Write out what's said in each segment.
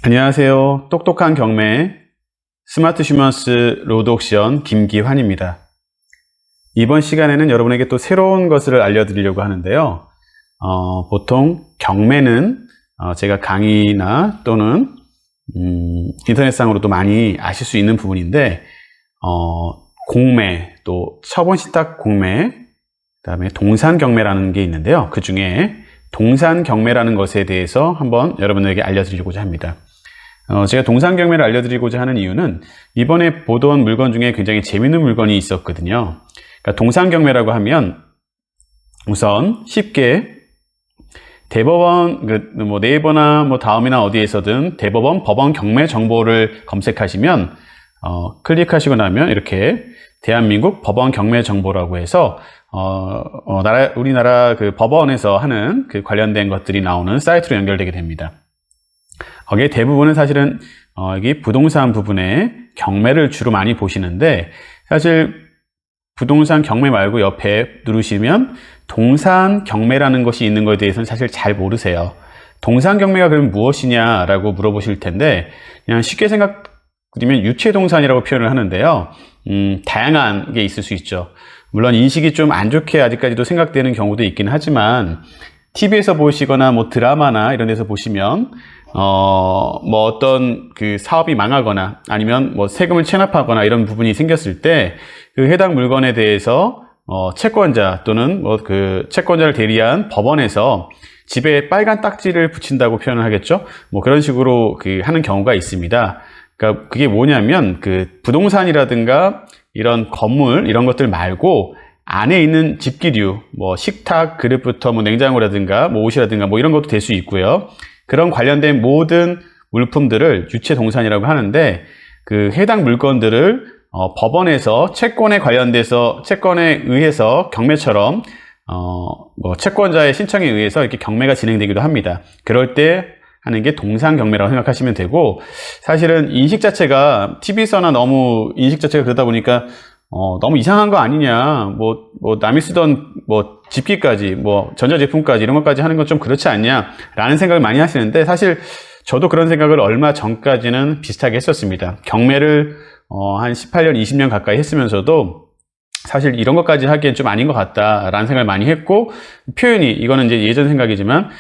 안녕하세요. 똑똑한 경매 스마트 슈먼스 로드 옥션 김기환입니다. 이번 시간에는 여러분에게 또 새로운 것을 알려드리려고 하는데요. 보통 경매는 제가 강의나 또는 인터넷상으로도 많이 아실 수 있는 부분인데 공매, 또 처분 신탁 공매, 그 다음에 동산 경매라는 게 있는데요. 그 중에 동산 경매라는 것에 대해서 한번 여러분에게 알려드리고자 합니다. 제가 동산 경매를 알려드리고자 하는 이유는 이번에 보던 물건 중에 굉장히 재밌는 물건이 있었거든요. 그러니까 동산 경매라고 하면 우선 쉽게 대법원, 네이버나 다음이나 어디에서든 대법원 법원 경매 정보를 검색하시면 클릭하시고 나면 이렇게 대한민국 법원 경매 정보라고 해서 우리나라 그 법원에서 하는 그 관련된 것들이 나오는 사이트로 연결되게 됩니다. 거기에 대부분은 사실은 여기 부동산 부분에 경매를 주로 많이 보시는데, 사실 부동산 경매 말고 옆에 누르시면 동산 경매라는 것이 있는 것에 대해서는 사실 잘 모르세요. 동산 경매가 그럼 무엇이냐라고 물어보실 텐데, 그냥 쉽게 생각드리면 유체동산이라고 표현을 하는데요. 다양한 게 있을 수 있죠. 물론 인식이 좀 안 좋게 아직까지도 생각되는 경우도 있긴 하지만, TV에서 보시거나 드라마나 이런 데서 보시면 어떤 그 사업이 망하거나 아니면 세금을 체납하거나 이런 부분이 생겼을 때 그 해당 물건에 대해서 채권자 또는 그 채권자를 대리한 법원에서 집에 빨간 딱지를 붙인다고 표현을 하겠죠. 그런 식으로 하는 경우가 있습니다. 그러니까 그게 뭐냐면 그 부동산이라든가 이런 건물 이런 것들 말고 안에 있는 집기류, 식탁, 그릇부터 냉장고라든가 옷이라든가 이런 것도 될 수 있고요. 그런 관련된 모든 물품들을 유체동산이라고 하는데, 그 해당 물건들을 법원에서 채권에 의해서 경매처럼 채권자의 신청에 의해서 이렇게 경매가 진행되기도 합니다. 그럴 때 하는 게 동산 경매라고 생각하시면 되고, 사실은 인식 자체가 TV에서나 너무 인식 자체가 그러다 보니까 너무 이상한 거 아니냐, 남이 쓰던 집기까지, 전자제품까지 이런 것까지 하는 건 좀 그렇지 않냐 라는 생각을 많이 하시는데, 사실 저도 그런 생각을 얼마 전까지는 비슷하게 했었습니다. 경매를 한 18년, 20년 가까이 했으면서도 사실 이런 것까지 하기엔 좀 아닌 것 같다라는 생각을 많이 했고, 표현이, 이거는 이제 예전 생각이지만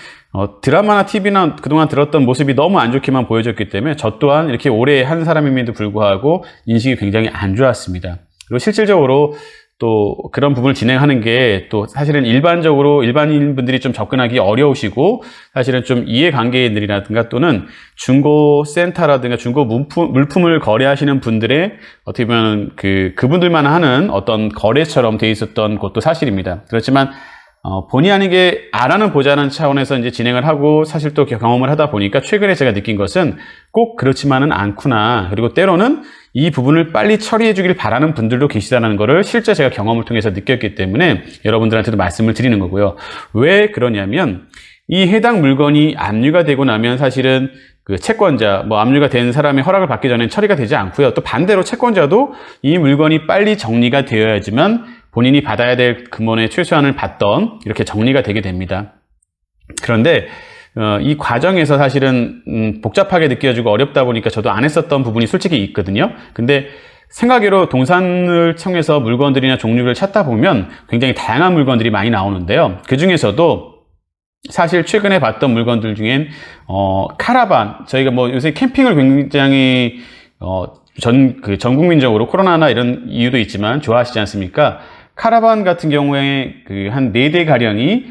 드라마나 TV나 그동안 들었던 모습이 너무 안 좋게만 보여졌기 때문에 저 또한 이렇게 오래 한 사람임에도 불구하고 인식이 굉장히 안 좋았습니다. 그리고 실질적으로 또 그런 부분을 진행하는 게 또 사실은 일반인분들이 좀 접근하기 어려우시고, 사실은 좀 이해관계인들이라든가 또는 중고센터라든가 중고 물품을 거래하시는 분들의 어떻게 보면 그분들만 하는 어떤 거래처럼 돼 있었던 것도 사실입니다. 그렇지만 본의 아니게 알아는 보자는 차원에서 이제 진행을 하고 사실 또 경험을 하다 보니까 최근에 제가 느낀 것은 꼭 그렇지만은 않구나. 그리고 때로는 이 부분을 빨리 처리해 주길 바라는 분들도 계시다는 것을 실제 제가 경험을 통해서 느꼈기 때문에 여러분들한테도 말씀을 드리는 거고요. 왜 그러냐면 이 해당 물건이 압류가 되고 나면 사실은 그 채권자, 압류가 된 사람의 허락을 받기 전엔 처리가 되지 않고요. 또 반대로 채권자도 이 물건이 빨리 정리가 되어야지만 본인이 받아야 될 금원의 최소한을 받던 이렇게 정리가 되게 됩니다. 그런데 이 과정에서 사실은 복잡하게 느껴지고 어렵다 보니까 저도 안 했었던 부분이 솔직히 있거든요. 근데 생각외로 동산을 통해서 물건들이나 종류를 찾다 보면 굉장히 다양한 물건들이 많이 나오는데요. 그 중에서도 사실 최근에 봤던 물건들 중엔 카라반, 저희가 요새 캠핑을 굉장히 전 국민적으로 코로나나 이런 이유도 있지만 좋아하시지 않습니까? 카라반 같은 경우에 한 4대 가량이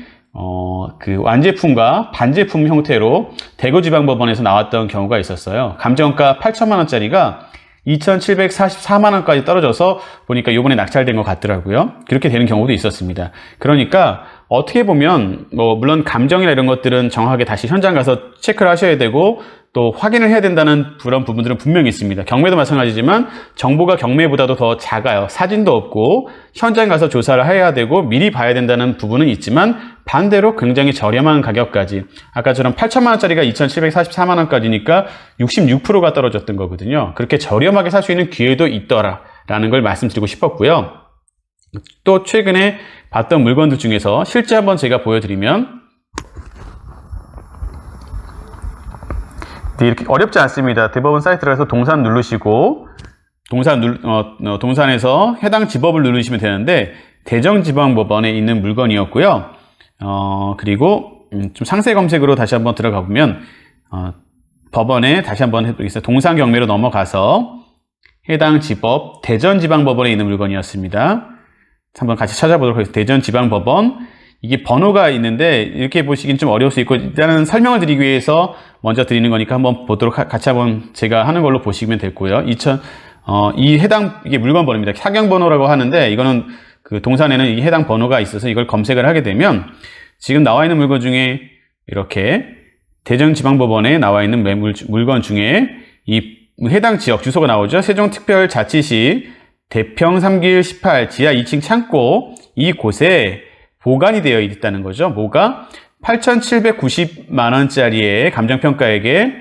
완제품과 반제품 형태로 대구지방법원에서 나왔던 경우가 있었어요. 감정가 8천만 원짜리가 2,744만 원까지 떨어져서 보니까 요번에 낙찰된 것 같더라고요. 그렇게 되는 경우도 있었습니다. 그러니까 어떻게 보면 물론 감정이나 이런 것들은 정확하게 다시 현장 가서 체크를 하셔야 되고 또 확인을 해야 된다는 그런 부분들은 분명히 있습니다. 경매도 마찬가지지만 정보가 경매보다도 더 작아요. 사진도 없고 현장 가서 조사를 해야 되고 미리 봐야 된다는 부분은 있지만, 반대로 굉장히 저렴한 가격까지, 아까처럼 8천만 원짜리가 2,744만 원까지니까 66%가 떨어졌던 거거든요. 그렇게 저렴하게 살 수 있는 기회도 있더라라는 걸 말씀드리고 싶었고요. 또 최근에 봤던 물건들 중에서 실제 한번 제가 보여드리면, 이렇게 어렵지 않습니다. 대법원 사이트 들어가서 동산 누르시고 동산에서 해당 지법을 누르시면 되는데 대전지방법원에 있는 물건이었고요. 그리고 좀 상세 검색으로 다시 한번 들어가 보면 법원에 다시 한번 해보겠습니다. 동산 경매로 넘어가서 해당 지법 대전지방법원에 있는 물건이었습니다. 한번 같이 찾아보도록 하겠습니다. 대전지방법원, 이게 번호가 있는데 이렇게 보시긴 좀 어려울 수 있고, 일단은 설명을 드리기 위해서 먼저 드리는 거니까 한번 보도록 같이 한번 제가 하는 걸로 보시면 됐고요. 이게 물건 번호입니다. 사경 번호라고 하는데, 이거는 그 동산에는 이 해당 번호가 있어서 이걸 검색을 하게 되면 지금 나와 있는 물건 중에 이렇게 대전지방법원에 나와 있는 물건 중에 이 해당 지역 주소가 나오죠. 세종특별자치시 대평 3길 18 지하 2층 창고, 이곳에 보관이 되어 있다는 거죠. 뭐가 8,790만 원짜리의 감정평가액에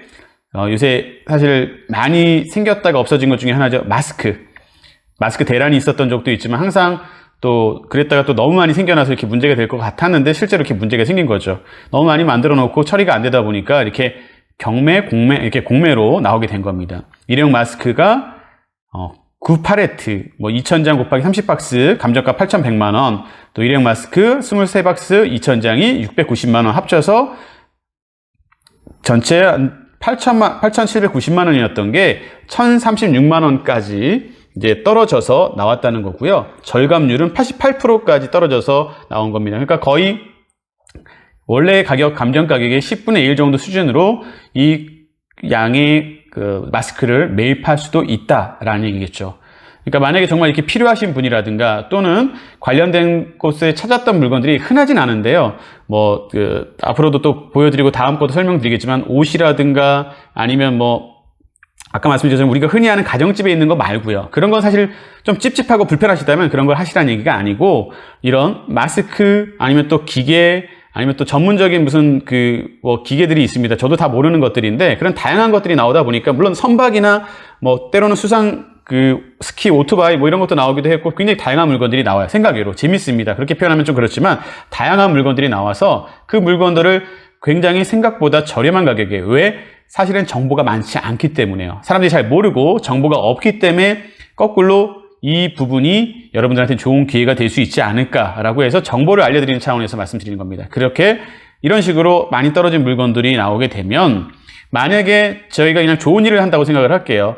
요새 사실 많이 생겼다가 없어진 것 중에 하나죠. 마스크 대란이 있었던 적도 있지만 항상 또 그랬다가 또 너무 많이 생겨나서 이렇게 문제가 될 것 같았는데 실제로 이렇게 문제가 생긴 거죠. 너무 많이 만들어 놓고 처리가 안 되다 보니까 이렇게 이렇게 공매로 나오게 된 겁니다. 일회용 마스크가 9팔레트, 2,000장 곱하기 30박스, 감정가 8,100만 원, 또 일회용 마스크 23박스 2,000장이 690만 원 합쳐서 전체 8,790만 원이었던 게 1,036만 원까지 이제 떨어져서 나왔다는 거고요. 절감률은 88%까지 떨어져서 나온 겁니다. 그러니까 거의 원래 감정 가격의 10분의 1 정도 수준으로 이 양의 그 마스크를 매입할 수도 있다라는 얘기겠죠. 그러니까 만약에 정말 이렇게 필요하신 분이라든가 또는 관련된 곳에 찾았던 물건들이 흔하진 않은데요. 앞으로도 또 보여드리고 다음 것도 설명드리겠지만 옷이라든가 아니면 아까 말씀드렸지만 우리가 흔히 하는 가정집에 있는 거 말고요. 그런 건 사실 좀 찝찝하고 불편하시다면 그런 걸 하시라는 얘기가 아니고, 이런 마스크 아니면 또 기계 아니면 또 전문적인 무슨 기계들이 있습니다. 저도 다 모르는 것들인데 그런 다양한 것들이 나오다 보니까, 물론 선박이나 때로는 수상 스키, 오토바이 이런 것도 나오기도 했고 굉장히 다양한 물건들이 나와요. 생각외로 재밌습니다. 그렇게 표현하면 좀 그렇지만 다양한 물건들이 나와서 그 물건들을 굉장히 생각보다 저렴한 가격에, 왜? 사실은 정보가 많지 않기 때문에요. 사람들이 잘 모르고 정보가 없기 때문에 거꾸로 이 부분이 여러분들한테 좋은 기회가 될 수 있지 않을까라고 해서 정보를 알려드리는 차원에서 말씀드리는 겁니다. 그렇게 이런 식으로 많이 떨어진 물건들이 나오게 되면, 만약에 저희가 그냥 좋은 일을 한다고 생각을 할게요.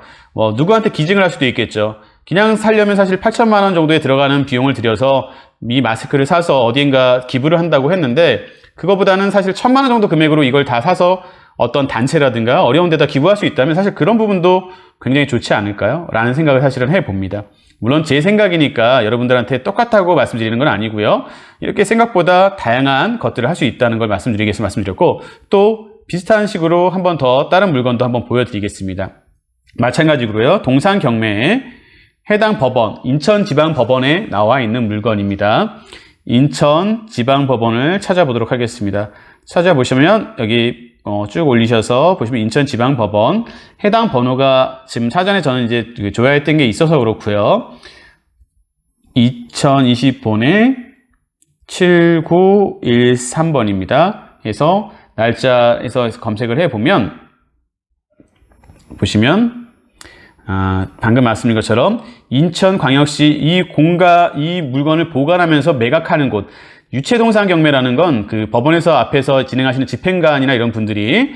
누구한테 기증을 할 수도 있겠죠. 그냥 살려면 사실 8천만 원 정도에 들어가는 비용을 들여서 이 마스크를 사서 어딘가 기부를 한다고 했는데, 그거보다는 사실 1,000만 원 정도 금액으로 이걸 다 사서 어떤 단체라든가 어려운 데다 기부할 수 있다면 사실 그런 부분도 굉장히 좋지 않을까요? 라는 생각을 사실은 해봅니다. 물론 제 생각이니까 여러분들한테 똑같다고 말씀드리는 건 아니고요. 이렇게 생각보다 다양한 것들을 할 수 있다는 걸 말씀드리기 위해서 말씀드렸고, 또 비슷한 식으로 한 번 더 다른 물건도 한번 보여드리겠습니다. 마찬가지로요. 동산 경매에 해당 법원, 인천지방법원에 나와 있는 물건입니다. 인천지방법원을 찾아보도록 하겠습니다. 찾아보시면 여기 쭉 올리셔서 보시면 인천지방법원 해당 번호가 지금 사전에 저는 이제 조회했던 게 있어서 그렇고요. 2020번에 7913번입니다. 그래서 날짜에서 검색을 해보면 보시면 방금 말씀드린 것처럼 인천광역시 이 물건을 보관하면서 매각하는 곳, 유체동산 경매라는 건 법원에서 앞에서 진행하시는 집행관이나 이런 분들이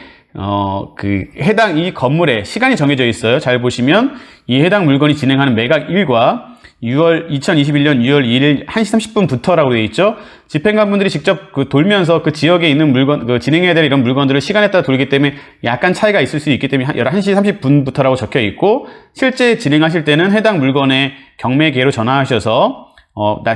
해당 이 건물에 시간이 정해져 있어요. 잘 보시면 이 해당 물건이 진행하는 매각일과 2021년 6월 2일 1시 30분부터라고 되어 있죠. 집행관분들이 직접 돌면서 그 지역에 있는 물건, 진행해야 될 이런 물건들을 시간에 따라 돌기 때문에 약간 차이가 있을 수 있기 때문에 1시 30분부터라고 적혀 있고, 실제 진행하실 때는 해당 물건의 경매계로 전화하셔서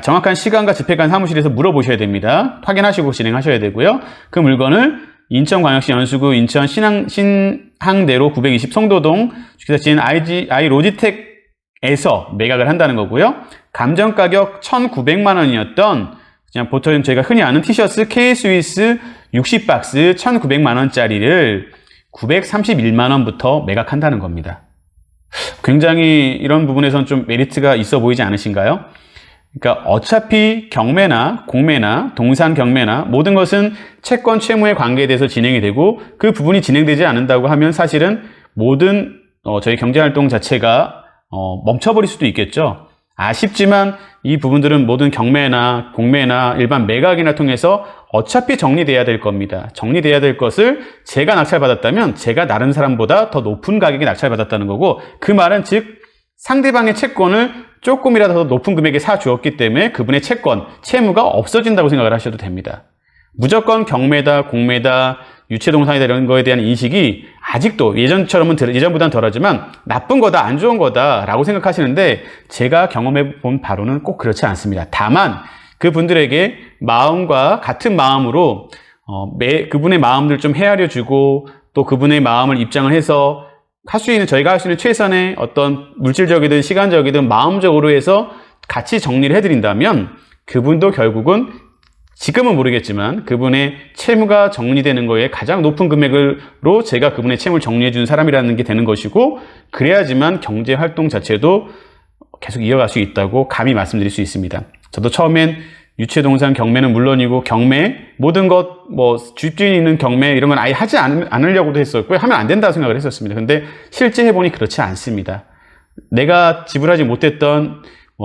정확한 시간과 집행관 사무실에서 물어보셔야 됩니다. 확인하시고 진행하셔야 되고요. 그 물건을 인천광역시 연수구 인천 신항대로 920 송도동 주택지인 로지텍에서 매각을 한다는 거고요. 감정가격 1,900만 원이었던 그냥 보통 저희가 흔히 아는 티셔츠 K-스위스 60박스 1,900만 원짜리를 931만 원부터 매각한다는 겁니다. 굉장히 이런 부분에선 좀 메리트가 있어 보이지 않으신가요? 그러니까 어차피 경매나 공매나 동상 경매나 모든 것은 채권 채무의 관계에 대해서 진행이 되고 그 부분이 진행되지 않는다고 하면 사실은 모든 저희 경제활동 자체가 멈춰버릴 수도 있겠죠. 아쉽지만 이 부분들은 모든 경매나 공매나 일반 매각이나 통해서 어차피 정리돼야 될 겁니다. 정리돼야 될 것을 제가 낙찰받았다면 제가 다른 사람보다 더 높은 가격에 낙찰받았다는 거고, 그 말은 즉 상대방의 채권을 조금이라도 더 높은 금액에 사주었기 때문에 그분의 채권, 채무가 없어진다고 생각을 하셔도 됩니다. 무조건 경매다, 공매다, 유체동산이다 이런 거에 대한 인식이 아직도 예전보다는 덜하지만 나쁜 거다, 안 좋은 거다 라고 생각하시는데, 제가 경험해 본 바로는 꼭 그렇지 않습니다. 다만 그분들에게 마음과 같은 마음으로 그분의 마음을 좀 헤아려 주고 또 그분의 마음을 입장을 해서 저희가 할 수 있는 최선의 어떤 물질적이든 시간적이든 마음적으로 해서 같이 정리를 해드린다면 그분도 결국은 지금은 모르겠지만 그분의 채무가 정리되는 거에 가장 높은 금액으로 제가 그분의 채무를 정리해 주는 사람이라는 게 되는 것이고, 그래야지만 경제 활동 자체도 계속 이어갈 수 있다고 감히 말씀드릴 수 있습니다. 저도 처음엔 유체동산 경매는 물론이고 경매, 모든 것, 주입주인이 있는 경매 이런 건 아예 하지 않으려고도 했었고요. 하면 안 된다고 생각을 했었습니다. 근데 실제 해보니 그렇지 않습니다. 내가 지불하지 못했던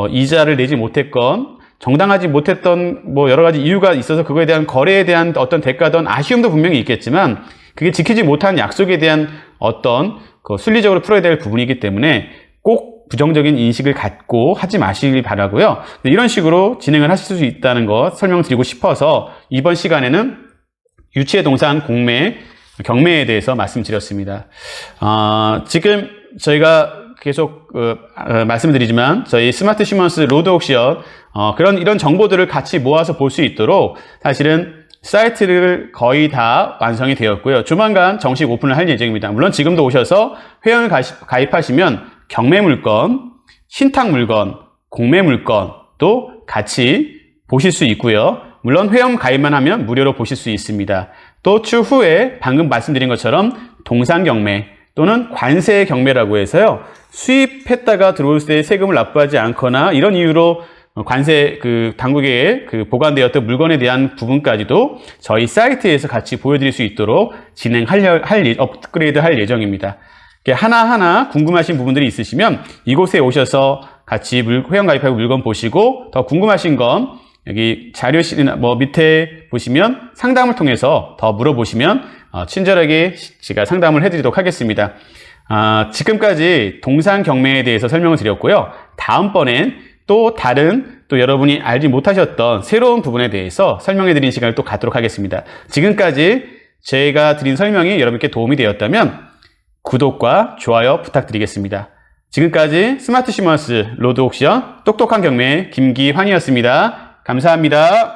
이자를 내지 못했건 정당하지 못했던 여러 가지 이유가 있어서 그거에 대한 거래에 대한 어떤 대가든 아쉬움도 분명히 있겠지만 그게 지키지 못한 약속에 대한 어떤 순리적으로 풀어야 될 부분이기 때문에 꼭 부정적인 인식을 갖고 하지 마시길 바라고요. 이런 식으로 진행을 하실 수 있다는 거 설명드리고 싶어서 이번 시간에는 유체동산 공매, 경매에 대해서 말씀드렸습니다. 지금 저희가 계속 말씀드리지만 저희 스마트 시먼스 로드 옥션 이런 정보들을 같이 모아서 볼 수 있도록 사실은 사이트를 거의 다 완성이 되었고요. 조만간 정식 오픈을 할 예정입니다. 물론 지금도 오셔서 회원을 가입하시면 경매 물건, 신탁 물건, 공매 물건도 같이 보실 수 있고요. 물론 회원 가입만 하면 무료로 보실 수 있습니다. 또 추후에 방금 말씀드린 것처럼 동상 경매 또는 관세 경매라고 해서요. 수입했다가 들어올 때 세금을 납부하지 않거나 이런 이유로 관세 당국에 보관되었던 물건에 대한 부분까지도 저희 사이트에서 같이 보여드릴 수 있도록 업그레이드 할 예정입니다. 하나하나 궁금하신 부분들이 있으시면 이곳에 오셔서 같이 회원 가입하고 물건 보시고, 더 궁금하신 건 여기 자료실이나 밑에 보시면 상담을 통해서 더 물어보시면 친절하게 제가 상담을 해드리도록 하겠습니다. 지금까지 동상 경매에 대해서 설명을 드렸고요. 다음번엔 또 여러분이 알지 못하셨던 새로운 부분에 대해서 설명해 드리는 시간을 또 갖도록 하겠습니다. 지금까지 제가 드린 설명이 여러분께 도움이 되었다면 구독과 좋아요 부탁드리겠습니다. 지금까지 스마트 시먼스 로드 옥션 똑똑한 경매 김기환이었습니다. 감사합니다.